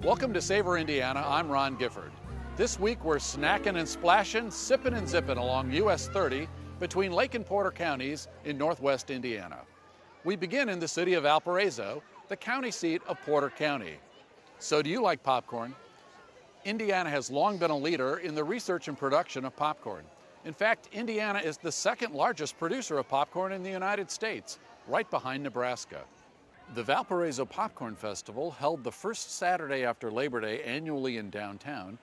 Welcome to SAVOR, Indiana. I'm Ron Gifford. This week we're snacking and splashing, sipping and zipping along US 30 between Lake and Porter counties in northwest Indiana. We begin in the city of Valparaiso, the county seat of Porter County. So do you like popcorn? Indiana has long been a leader in the research and production of popcorn. In fact, Indiana is the second largest producer of popcorn in the United States, right behind Nebraska. The Valparaiso Popcorn Festival, held the first Saturday after Labor Day annually in downtown,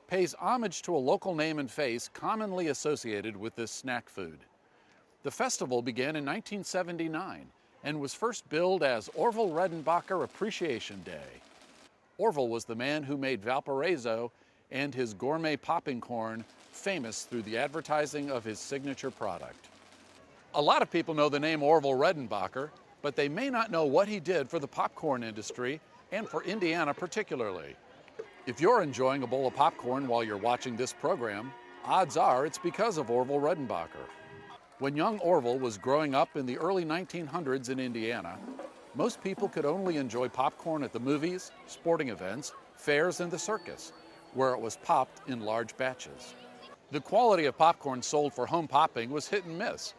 pays homage to a local name and face commonly associated with this snack food. The festival began in 1979 and was first billed as Orville Redenbacher Appreciation Day. Orville was the man who made Valparaiso and his gourmet popping corn famous through the advertising of his signature product. A lot of people know the name Orville Redenbacher, but they may not know what he did for the popcorn industry and for Indiana particularly. If you're enjoying a bowl of popcorn while you're watching this program, odds are it's because of Orville Redenbacher. When young Orville was growing up in the early 1900s in Indiana, most people could only enjoy popcorn at the movies, sporting events, fairs, and the circus, where it was popped in large batches. The quality of popcorn sold for home popping was hit and miss.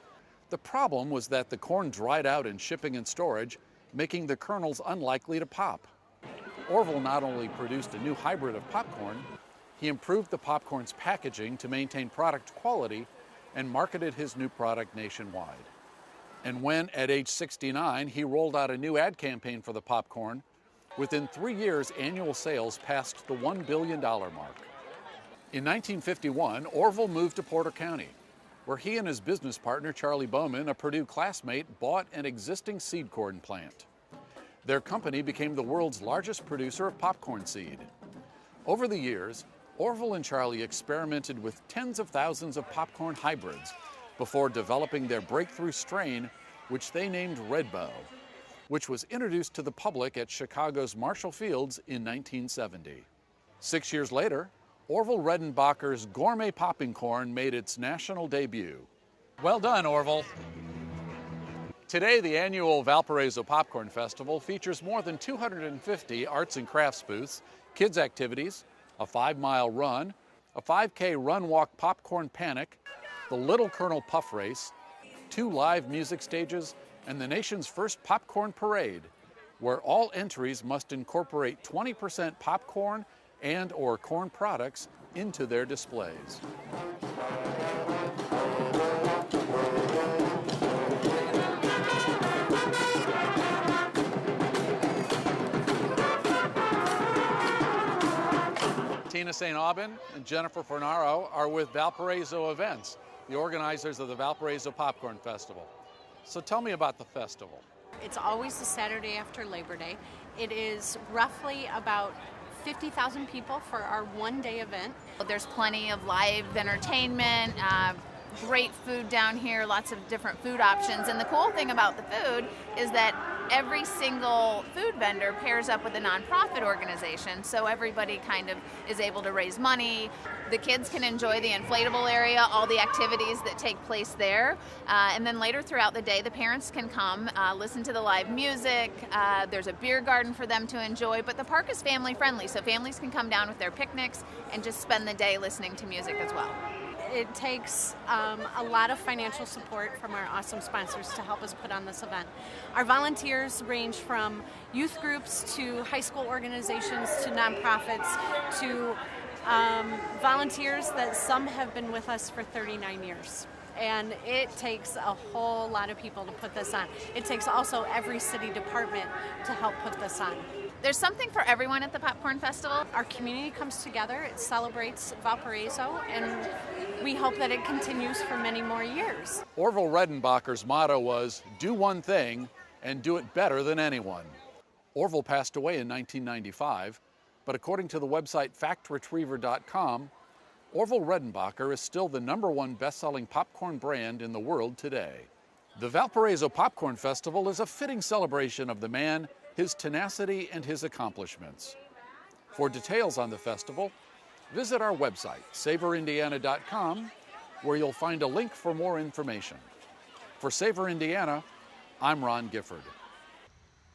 The problem was that the corn dried out in shipping and storage, making the kernels unlikely to pop. Orville not only produced a new hybrid of popcorn, he improved the popcorn's packaging to maintain product quality and marketed his new product nationwide. And when, at age 69, he rolled out a new ad campaign for the popcorn, within 3 years, annual sales passed the $1 billion mark. In 1951, Orville moved to Porter County, where he and his business partner, Charlie Bowman, a Purdue classmate, bought an existing seed corn plant. Their company became the world's largest producer of popcorn seed. Over the years, Orville and Charlie experimented with tens of thousands of popcorn hybrids before developing their breakthrough strain, which they named Redbow, which was introduced to the public at Chicago's Marshall Fields in 1970. 6 years later, Orville Redenbacher's gourmet popping corn made its national debut. Well done, Orville. Today, the annual Valparaiso Popcorn Festival features more than 250 arts and crafts booths, kids' activities, a 5-mile run, a 5K run-walk popcorn panic, the Little Colonel Puff Race, 2 live music stages, and the nation's first popcorn parade, where all entries must incorporate 20% popcorn and/or corn products into their displays. Tina St. Aubin and Jennifer Fornaro are with Valparaiso Events, the organizers of the Valparaiso Popcorn Festival. So tell me about the festival. It's always the Saturday after Labor Day. It is roughly about 50,000 people for our one-day event. There's plenty of live entertainment, great food down here, lots of different food options. And the cool thing about the food is that every single food vendor pairs up with a nonprofit organization, so everybody kind of is able to raise money. The kids can enjoy the inflatable area, all the activities that take place there. And then later throughout the day, the parents can come, listen to the live music. There's a beer garden for them to enjoy, but the park is family friendly, so families can come down with their picnics and just spend the day listening to music as well. It takes a lot of financial support from our awesome sponsors to help us put on this event. Our volunteers range from youth groups to high school organizations to nonprofits to volunteers that some have been with us for 39 years. And it takes a whole lot of people to put this on. It takes also every city department to help put this on. There's something for everyone at the Popcorn Festival. Our community comes together, it celebrates Valparaiso, and we hope that it continues for many more years. Orville Redenbacher's motto was, "Do one thing and do it better than anyone." Orville passed away in 1995, but according to the website factretriever.com, Orville Redenbacher is still the #1 best-selling popcorn brand in the world today. The Valparaiso Popcorn Festival is a fitting celebration of the man, his tenacity, and his accomplishments. For details on the festival, visit our website, savorindiana.com, where you'll find a link for more information. For SAVOR Indiana, I'm Ron Gifford.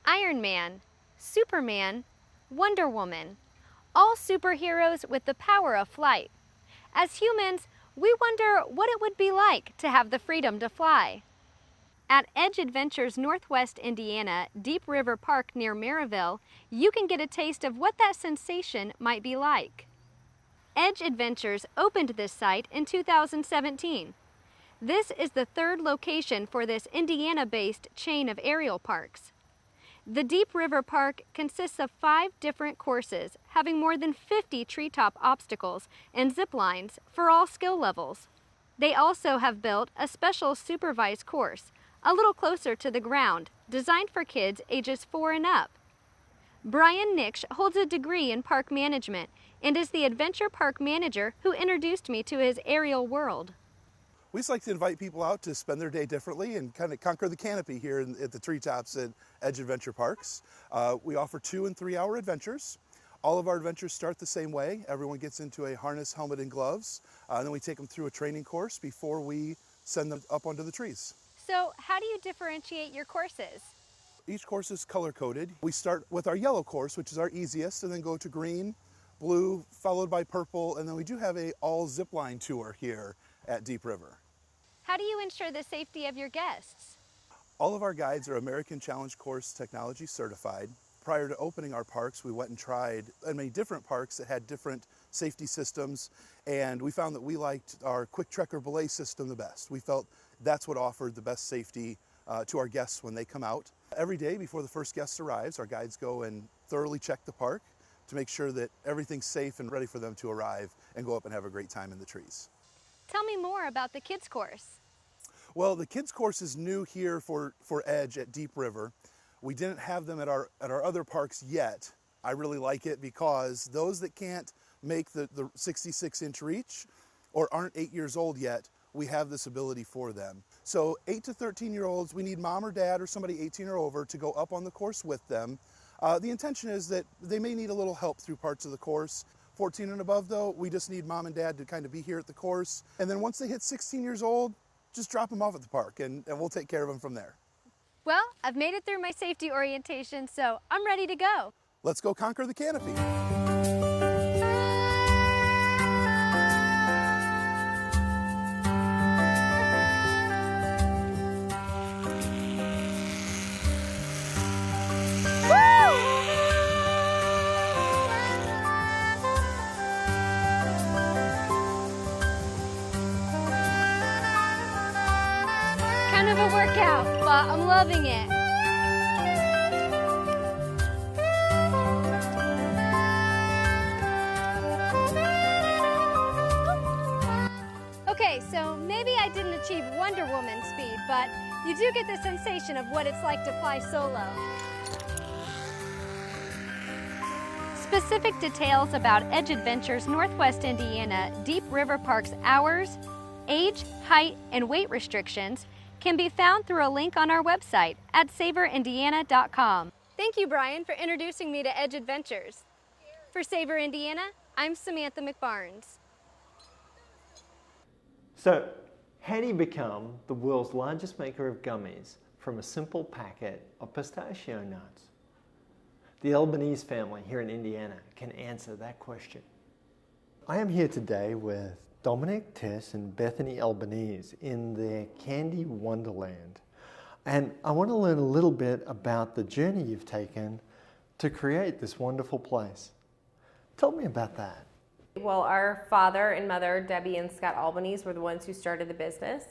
Iron Man, Superman, Wonder Woman. all superheroes with the power of flight. As humans, we wonder what it would be like to have the freedom to fly. At Edge Adventures Northwest Indiana, Deep River Park near Maryville, you can get a taste of what that sensation might be like. Edge Adventures opened this site in 2017. This is the third location for this Indiana-based chain of aerial parks. The Deep River Park consists of 5 different courses, having more than 50 treetop obstacles and zip lines for all skill levels. They also have built a special supervised course, a little closer to the ground, designed for kids ages 4 and up. Brian Nix holds a degree in park management and is the adventure park manager who introduced me to his aerial world. We just like to invite people out to spend their day differently and kind of conquer the canopy here at the treetops at Edge Adventure Parks. We offer 2 and 3 hour adventures. All of our adventures start the same way. Everyone gets into a harness, helmet, and gloves. And then we take them through a training course before we send them up onto the trees. So how do you differentiate your courses? Each course is color-coded. We start with our yellow course, which is our easiest, and then go to green, blue, followed by purple, and then we do have a all zipline tour here at Deep River. How do you ensure the safety of your guests? All of our guides are American Challenge Course Technology certified. Prior to opening our parks, we went and tried many different parks that had different safety systems, and we found that we liked our Quick Trekker belay system the best. We felt that's what offered the best safety to our guests when they come out. Every day before the first guest arrives, our guides go and thoroughly check the park to make sure that everything's safe and ready for them to arrive and go up and have a great time in the trees. Tell me more about the kids course. Well, the kids course is new here for Edge at Deep River. We didn't have them at our other parks yet. I really like it because those that can't make the 66-inch reach or aren't 8 years old yet, we have this ability for them. So 8 to 13-year-olds, we need mom or dad or somebody 18 or over to go up on the course with them. The intention is that they may need a little help through parts of the course. 14 and above though, we just need mom and dad to kind of be here at the course. And then once they hit 16 years old, just drop them off at the park and we'll take care of them from there. Well, I've made it through my safety orientation, so I'm ready to go. Let's go conquer the canopy. Kind of a workout, but I'm loving it. Okay, so maybe I didn't achieve Wonder Woman speed, but you do get the sensation of what it's like to fly solo. Specific details about Edge Adventures Northwest Indiana Deep River Park's hours, age, height, and weight restrictions can be found through a link on our website at savorindiana.com. Thank you, Brian, for introducing me to Edge Adventures. For SAVOR Indiana, I'm Samantha McBarnes. So, how do you become the world's largest maker of gummies from a simple packet of pistachio nuts? The Albanese family here in Indiana can answer that question. I am here today with Dominic, Tess, and Bethany Albanese in their Candy Wonderland. And I want to learn a little bit about the journey you've taken to create this wonderful place. Tell me about that. Well, our father and mother, Debbie and Scott Albanese, were the ones who started the business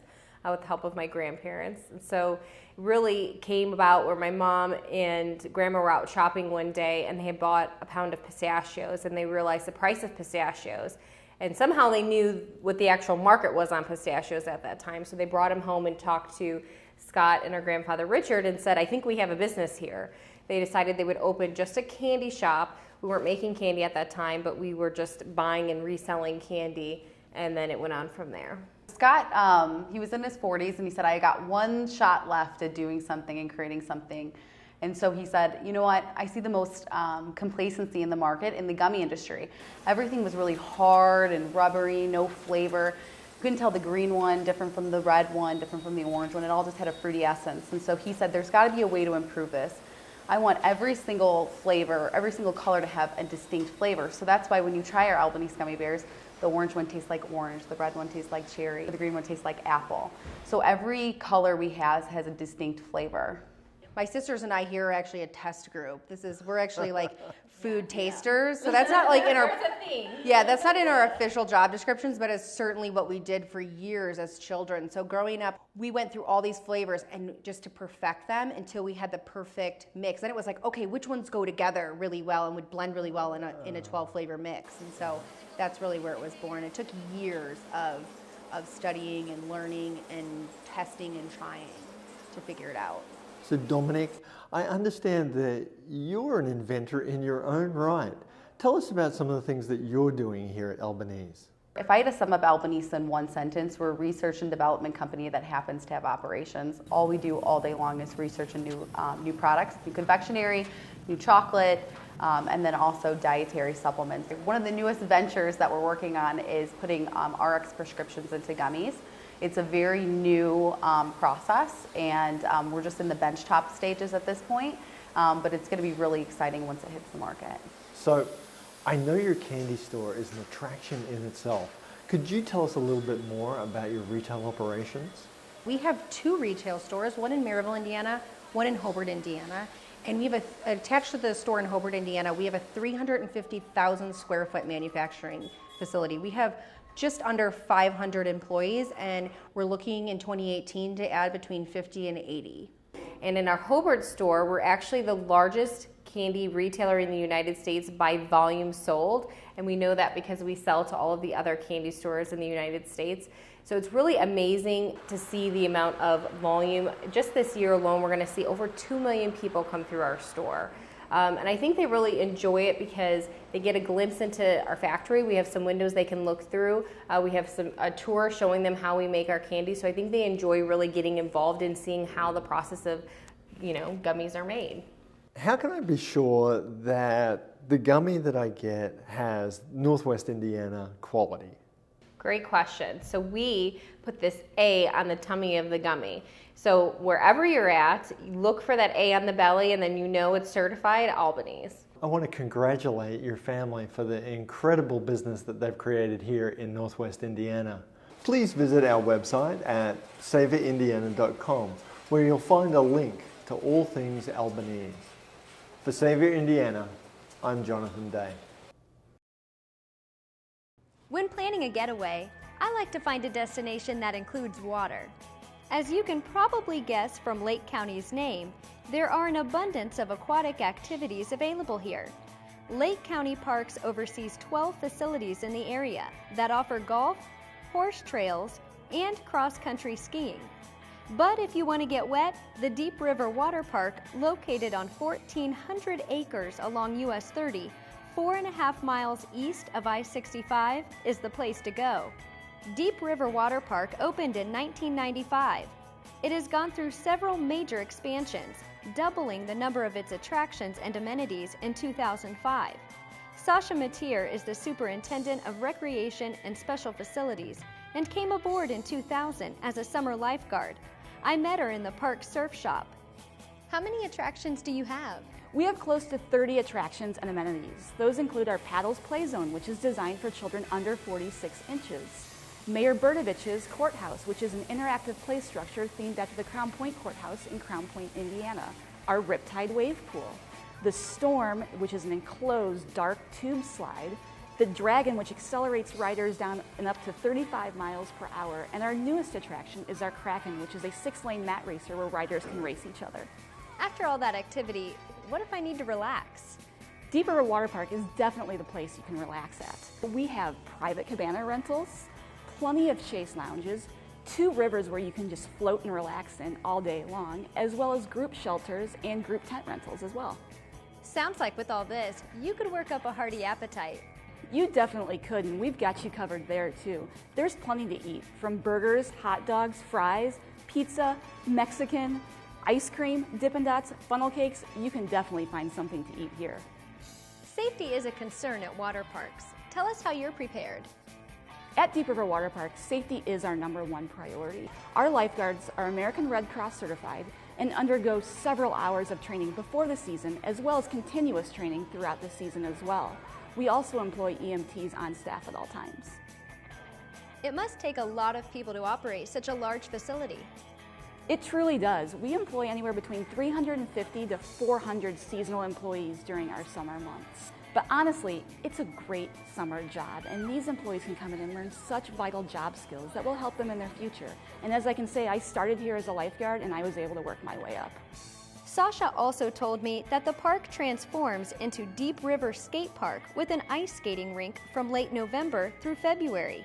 with the help of my grandparents. And so it really came about where my mom and grandma were out shopping one day and they had bought a pound of pistachios and they realized the price of pistachios. And somehow they knew what the actual market was on pistachios at that time. So they brought them home and talked to Scott and our grandfather Richard and said, I think we have a business here. They decided they would open just a candy shop. We weren't making candy at that time, but we were just buying and reselling candy, and then it went on from there. Scott, he was in his 40s, and he said, I got one shot left at doing something and creating something. And so he said, you know what, I see the most complacency in the market in the gummy industry. Everything was really hard and rubbery, no flavor. You couldn't tell the green one different from the red one, different from the orange one. It all just had a fruity essence. And so he said, there's got to be a way to improve this. I want every single flavor, every single color to have a distinct flavor. So that's why when you try our Albanese gummy bears, the orange one tastes like orange, the red one tastes like cherry, the green one tastes like apple. So every color we have has a distinct flavor. My sisters and I here are actually a test group. We're actually like food tasters. So that's not like in our, yeah, that's not in our official job descriptions, but it's certainly what we did for years as children. So growing up, we went through all these flavors and just to perfect them until we had the perfect mix. Then it was like, okay, which ones go together really well and would blend really well in a 12 flavor mix. And so that's really where it was born. It took years of studying and learning and testing and trying to figure it out. So Dominic, I understand that you're an inventor in your own right. Tell us about some of the things that you're doing here at Albanese. If I had to sum up Albanese in one sentence, we're a research and development company that happens to have operations. All we do all day long is research and new products, new confectionery, new chocolate, and then also dietary supplements. One of the newest ventures that we're working on is putting RX prescriptions into gummies. It's a very new process, and we're just in the benchtop stages at this point, but it's going to be really exciting once it hits the market. So I know your candy store is an attraction in itself. Could you tell us a little bit more about your retail operations? We have 2 retail stores, one in Maryville, Indiana, one in Hobart, Indiana. And we have attached to the store in Hobart, Indiana, we have a 350,000 square foot manufacturing facility. We have just under 500 employees, and we're looking in 2018 to add between 50 and 80. And in our Hobart store, we're actually the largest candy retailer in the United States by volume sold, and we know that because we sell to all of the other candy stores in the United States. So it's really amazing to see the amount of volume. Just this year alone, we're going to see over 2 million people come through our store. And I think they really enjoy it because they get a glimpse into our factory. We have some windows they can look through. We have a tour showing them how we make our candy. So I think they enjoy really getting involved in seeing how the process of, gummies are made. How can I be sure that the gummy that I get has Northwest Indiana quality? Great question. So we put this A on the tummy of the gummy. So wherever you're at, you look for that A on the belly, and then you know it's certified Albanese. I want to congratulate your family for the incredible business that they've created here in Northwest Indiana. Please visit our website at savorindiana.com, where you'll find a link to all things Albanese. For SAVOR Indiana, I'm Jonathan Day. When planning a getaway, I like to find a destination that includes water. As you can probably guess from Lake County's name, there are an abundance of aquatic activities available here. Lake County Parks oversees 12 facilities in the area that offer golf, horse trails, and cross-country skiing. But if you want to get wet, the Deep River Water Park, located on 1,400 acres along US 30, 4.5 miles east of I-65, is the place to go. Deep River Water Park opened in 1995. It has gone through several major expansions, doubling the number of its attractions and amenities in 2005. Sasha Mateer is the Superintendent of Recreation and Special Facilities and came aboard in 2000 as a summer lifeguard. I met her in the park surf shop. How many attractions do you have? We have close to 30 attractions and amenities. Those include our Paddles Play Zone, which is designed for children under 46 inches. Mayor Bertovich's Courthouse, which is an interactive play structure themed after the Crown Point Courthouse in Crown Point, Indiana. Our Riptide Wave Pool. The Storm, which is an enclosed dark tube slide. The Dragon, which accelerates riders down and up to 35 miles per hour. And our newest attraction is our Kraken, which is a 6-lane mat racer where riders can race each other. After all that activity, what if I need to relax? Deep River Water Park is definitely the place you can relax at. We have private cabana rentals, plenty of chaise lounges, 2 rivers where you can just float and relax in all day long, as well as group shelters and group tent rentals as well. Sounds like with all this, you could work up a hearty appetite. You definitely could, and we've got you covered there too. There's plenty to eat, from burgers, hot dogs, fries, pizza, Mexican, ice cream, Dippin' Dots, funnel cakes. You can definitely find something to eat here. Safety is a concern at water parks. Tell us how you're prepared. At Deep River Water Park, safety is our #1 priority. Our lifeguards are American Red Cross certified. and undergo several hours of training before the season, as well as continuous training throughout the season as well. We also employ EMTs on staff at all times. It must take a lot of people to operate such a large facility. It truly does. We employ anywhere between 350 to 400 seasonal employees during our summer months. But honestly, it's a great summer job, and these employees can come in and learn such vital job skills that will help them in their future. And as I can say, I started here as a lifeguard and I was able to work my way up. Sasha also told me that the park transforms into Deep River Skate Park with an ice skating rink from late November through February.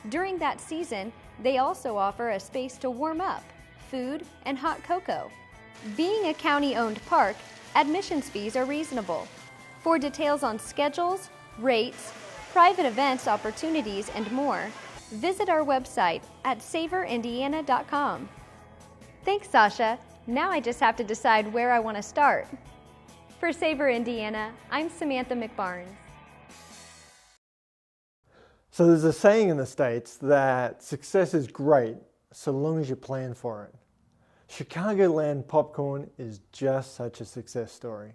During that season, they also offer a space to warm up, food, and hot cocoa. Being a county-owned park, admissions fees are reasonable. For details on schedules, rates, private events opportunities, and more, visit our website at savorindiana.com. Thanks, Sasha. Now I just have to decide where I want to start. For Savor Indiana, I'm Samantha McBarnes. So there's a saying in the States that success is great so long as you plan for it. Chicagoland Popcorn is just such a success story.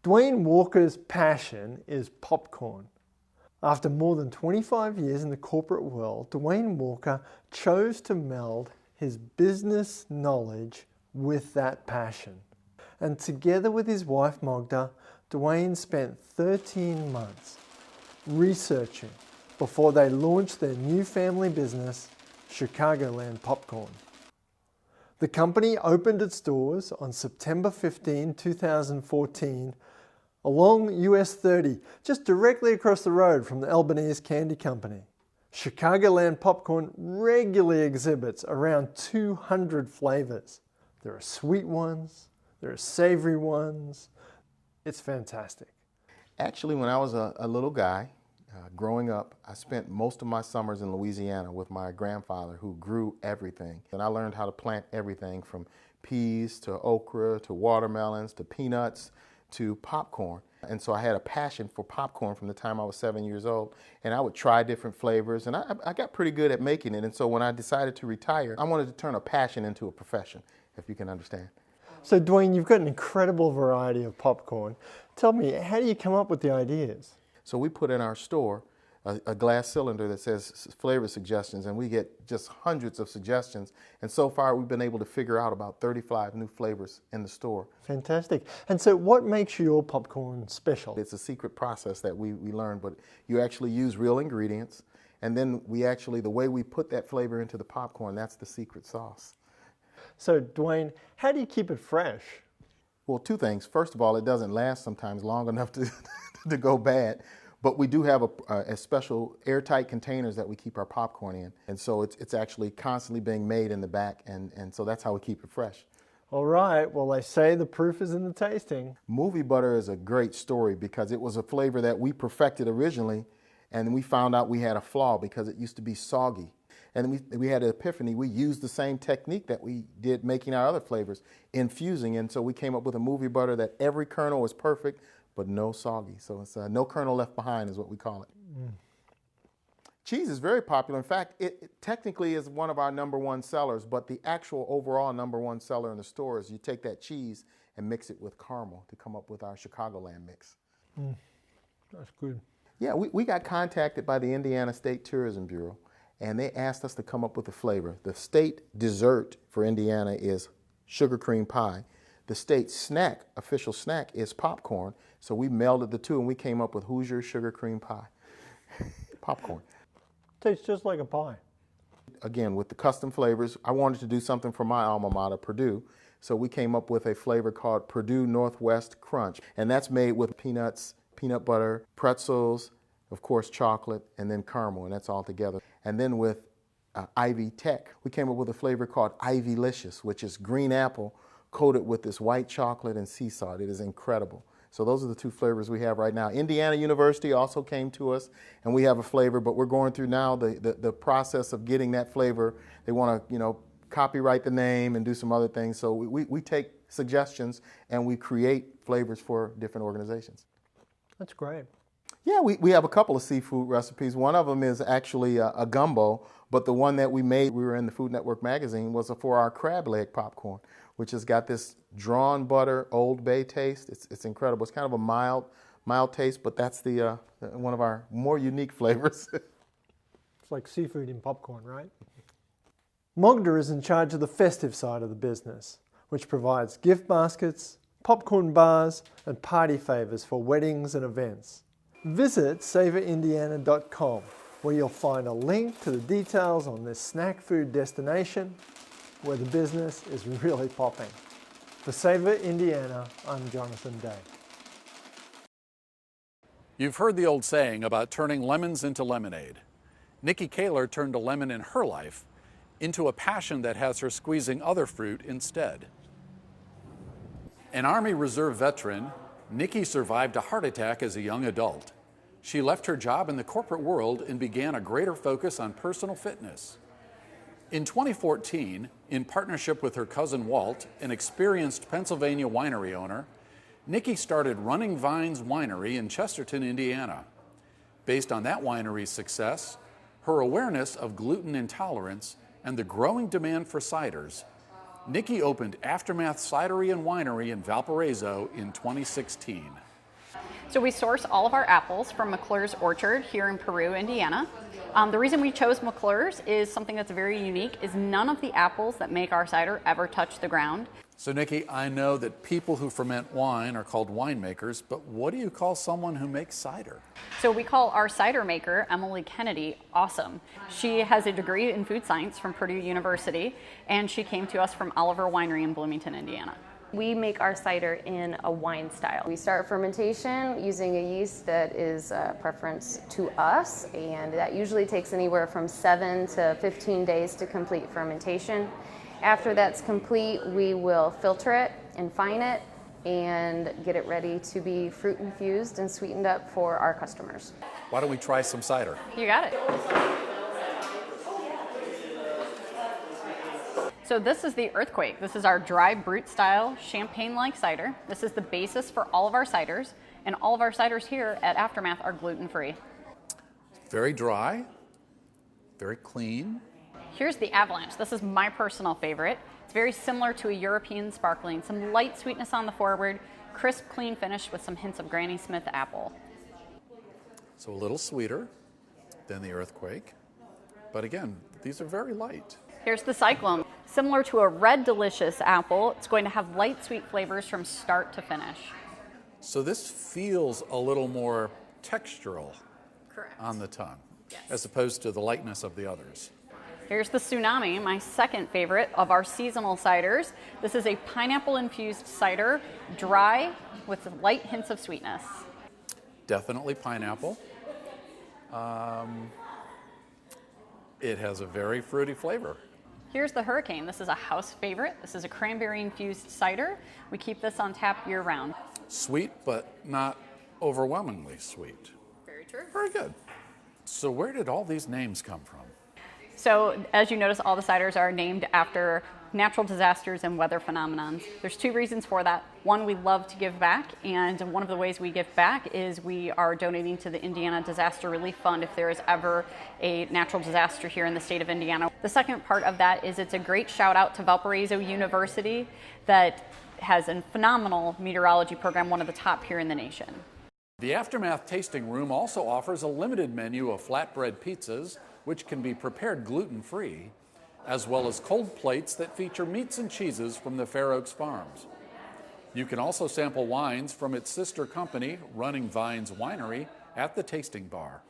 Dwayne Walker's passion is popcorn. After more than 25 years in the corporate world, Dwayne Walker chose to meld his business knowledge with that passion. And together with his wife Magda, Dwayne spent 13 months researching before they launched their new family business, Chicagoland Popcorn. The company opened its doors on September 15, 2014, along US 30, just directly across the road from the Albanese Candy company. Chicagoland Popcorn regularly exhibits around 200 flavors. There are sweet ones, there are savory ones. It's fantastic. Actually, when I was a little guy, growing up, I spent most of my summers in Louisiana with my grandfather who grew everything. And I learned how to plant everything from peas to okra to watermelons to peanuts to popcorn. And so I had a passion for popcorn from the time I was 7 years old. And I would try different flavors, and I got pretty good at making it. And so when I decided to retire, I wanted to turn a passion into a profession, if you can understand. So Dwayne, you've got an incredible variety of popcorn. Tell me, how do you come up with the ideas? So we put in our store a glass cylinder that says flavor suggestions, and we get just hundreds of suggestions. And so far, we've been able to figure out about 35 new flavors in the store. Fantastic. And so what makes your popcorn special? It's a secret process that we learned, but you actually use real ingredients. And then the way we put that flavor into the popcorn, that's the secret sauce. So Dwayne, how do you keep it fresh? Well, two things. First of all, it doesn't last sometimes long enough to go bad. But we do have a special airtight containers that we keep our popcorn in. And so it's actually constantly being made in the back, and so that's how we keep it fresh. All right, well, they say the proof is in the tasting. Movie butter is a great story because it was a flavor that we perfected originally, and we found out we had a flaw because it used to be soggy. And we had an epiphany. We used the same technique that we did making our other flavors, infusing, and so we came up with a movie butter that every kernel was perfect, but no soggy. So it's no kernel left behind is what we call it. Mm. Cheese is very popular. In fact, it technically is one of our #1 sellers, but the actual overall #1 seller in the store is you take that cheese and mix it with caramel to come up with our Chicagoland mix. Mm. That's good. Yeah, we got contacted by the Indiana State Tourism Bureau, and they asked us to come up with a flavor. The state dessert for Indiana is sugar cream pie. The state snack, official snack, is popcorn. So we melded the two and we came up with Hoosier sugar cream pie. Popcorn. Tastes just like a pie. Again, with the custom flavors, I wanted to do something for my alma mater, Purdue. So we came up with a flavor called Purdue Northwest Crunch. And that's made with peanuts, peanut butter, pretzels, of course chocolate, and then caramel, and that's all together. And then with Ivy Tech, we came up with a flavor called Ivy-licious, which is green apple coated with this white chocolate and sea salt. It is incredible. So those are the two flavors we have right now. Indiana University also came to us, and we have a flavor, but we're going through now the process of getting that flavor. They want to, copyright the name and do some other things. So we take suggestions and we create flavors for different organizations. That's great. Yeah, we have a couple of seafood recipes. One of them is actually a gumbo, but the one that we made, we were in the Food Network magazine, was for our crab leg popcorn. which has got this drawn butter Old Bay taste. It's incredible. It's kind of a mild taste, but that's the one of our more unique flavors. It's like seafood in popcorn, right? Magda is in charge of the festive side of the business, which provides gift baskets, popcorn bars, and party favors for weddings and events. Visit SAVORIndiana.com, where you'll find a link to the details on this snack food destination where the business is really popping. For Savor Indiana, I'm Jonathan Day. You've heard the old saying about turning lemons into lemonade. Nikki Kaler turned a lemon in her life into a passion that has her squeezing other fruit instead. An Army Reserve veteran, Nikki survived a heart attack as a young adult. She left her job in the corporate world and began a greater focus on personal fitness. In 2014, in partnership with her cousin Walt, an experienced Pennsylvania winery owner, Nikki started Running Vines Winery in Chesterton, Indiana. Based on that winery's success, her awareness of gluten intolerance, and the growing demand for ciders, Nikki opened Aftermath Cidery and Winery in Valparaiso in 2016. So we source all of our apples from McClure's Orchard here in Peru, Indiana. The reason we chose McClure's is something that's very unique, is none of the apples that make our cider ever touch the ground. So Nikki, I know that people who ferment wine are called winemakers, but what do you call someone who makes cider? So we call our cider maker, Emily Kennedy, awesome. She has a degree in food science from Purdue University, and she came to us from Oliver Winery in Bloomington, Indiana. We make our cider in a wine style. We start fermentation using a yeast that is a preference to us, and that usually takes anywhere from 7 to 15 days to complete fermentation. After that's complete, we will filter it and fine it and get it ready to be fruit infused and sweetened up for our customers. Why don't we try some cider? You got it. So this is the Earthquake. This is our dry brut style champagne-like cider. This is the basis for all of our ciders, and all of our ciders here at Aftermath are gluten-free. Very dry, very clean. Here's the Avalanche. This is my personal favorite. It's very similar to a European sparkling. Some light sweetness on the forward, crisp, clean finish with some hints of Granny Smith apple. So a little sweeter than the Earthquake. But again, these are very light. Here's the Cyclone. Similar to a Red Delicious apple, it's going to have light sweet flavors from start to finish. So this feels a little more textural. Correct. On the tongue, yes, as opposed to the lightness of the others. Here's the Tsunami, my second favorite of our seasonal ciders. This is a pineapple-infused cider, dry with light hints of sweetness. Definitely pineapple. It has a very fruity flavor. Here's the Hurricane. This is a house favorite. This is a cranberry-infused cider. We keep this on tap year-round. Sweet, but not overwhelmingly sweet. Very true. Very good. So where did all these names come from? So as you notice, all the ciders are named after natural disasters and weather phenomenons. There's two reasons for that. One, we love to give back, and one of the ways we give back is we are donating to the Indiana Disaster Relief Fund if there is ever a natural disaster here in the state of Indiana. The second part of that is it's a great shout out to Valparaiso University that has a phenomenal meteorology program, one of the top here in the nation. The Aftermath Tasting Room also offers a limited menu of flatbread pizzas, which can be prepared gluten-free, as well as cold plates that feature meats and cheeses from the Fair Oaks Farms. You can also sample wines from its sister company, Running Vines Winery, at the tasting bar.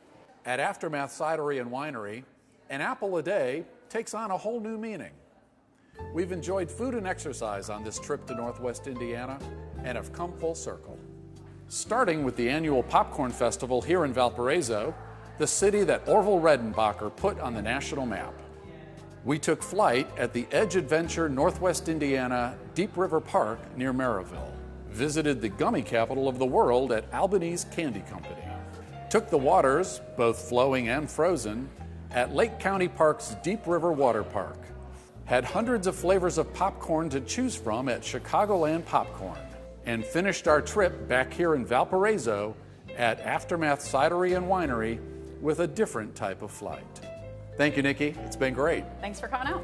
At Aftermath Cidery and Winery, an apple a day takes on a whole new meaning. We've enjoyed food and exercise on this trip to Northwest Indiana and have come full circle. Starting with the annual Popcorn Festival here in Valparaiso, the city that Orville Redenbacher put on the national map. We took flight at the Edge Adventure Northwest Indiana Deep River Park near Maryville, visited the gummy capital of the world at Albanese Candy Company, took the waters, both flowing and frozen, at Lake County Park's Deep River Water Park, had hundreds of flavors of popcorn to choose from at Chicagoland Popcorn, and finished our trip back here in Valparaiso at Aftermath Cidery and Winery with a different type of flight. Thank you, Nikki. It's been great. Thanks for coming out.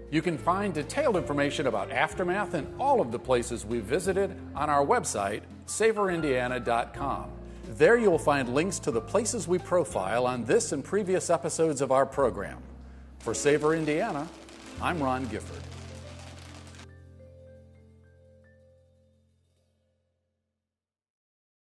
You can find detailed information about Aftermath and all of the places we visited on our website, SAVORindiana.com. There you'll find links to the places we profile on this and previous episodes of our program. For SAVOR Indiana, I'm Ron Gifford.